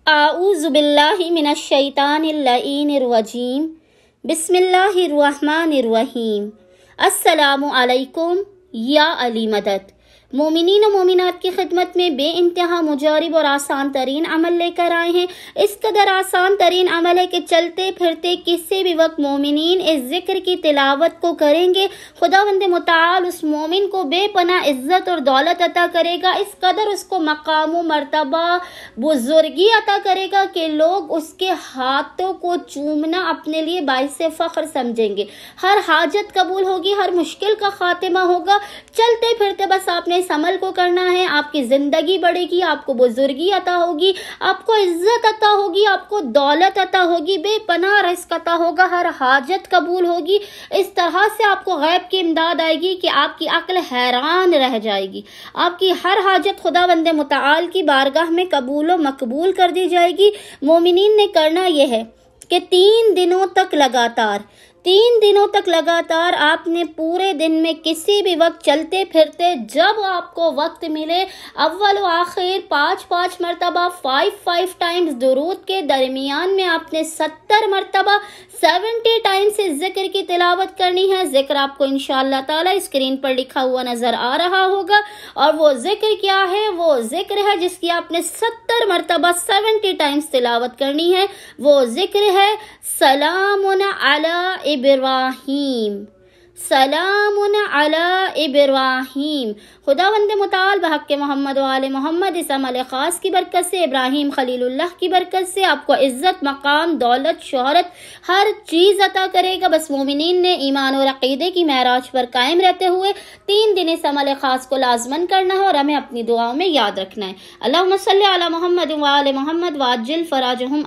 आऊज़ु बिल्लाहि मिनश शैतानिर रजीम। बिस्मिल्लाहिर्रहमानिर्रहीम। अस्सलामु अलैकुम या अली मदद। मोमिनीन और मोमिनात की खिदमत में बे इंतहा मुजारिब और आसान तरीन अमल लेकर आए हैं। इस कदर आसान तरीन अमल है कि चलते फिरते किसी भी वक्त मोमिनीन इस जिक्र की तिलावत को करेंगे, खुदावंद मुताल उस मोमिन को बेपना इज्जत और दौलत अता करेगा। इस कदर उसको मकाम व मर्तबा बुजुर्गी अता करेगा कि लोग उसके हाथों को चूमना अपने लिए बाइस फ़ख्र समझेंगे। हर हाजत कबूल होगी, हर मुश्किल का खात्मा होगा। चलते फिरते बस आपने इस अमल को करना है, आपकी जिंदगी बढ़ेगी, आपको बुजुर्गी अता होगी, आपको इज्जत अता होगी, आपको दौलत अता होगी, बेपनाह रिज़्क़ अता होगा, हर हाजत कबूल होगी। इस तरह से आपको गैब की इमदाद आएगी कि आपकी अक्ल हैरान रह जाएगी। आपकी हर हाजत खुदावंद मुताल की बारगाह में कबूल व मकबूल कर दी जाएगी। मोमिनीन ने करना यह है कि 3 दिनों तक लगातार आपने पूरे दिन में किसी भी वक्त चलते फिरते जब आपको वक्त मिले अव्वल व आखिर 5 मरतबा 5 टाइम्स दुरूद के दरमियान में आपने 70 मरतबा 70 टाइम्स इस जिक्र की तिलावत करनी है। जिक्र आपको इंशाअल्लाह ताला स्क्रीन पर लिखा हुआ नजर आ रहा होगा। और वो जिक्र क्या है? वो जिक्र है जिसकी आपने 70 मरतबा 70 टाइम्स तिलावत करनी है। वो जिक्र है सलामुन अला इब्राहीम, सलामुन अला इब्राहीम। खुदावंद मुताल बहक़ मोहम्मद व आले मोहम्मद इस अमल ख़ास की बरकत से, इब्राहीम खलीलुल्लाह की बरकत से आपको इज़्ज़त, मकाम, दौलत, शोहरत हर चीज़ अता करेगा। बस मोमिनीन ने ईमान और अक़ीदे की महराज पर कायम रहते हुए 3 दिन इस अमल ख़ास को लाज़मन करना है और हमें अपनी दुआओं में याद रखना है। अल्लाहुम्मा सल्ली अला मोहम्मद व आले मोहम्मद व अज्जिल फ़राजहुम।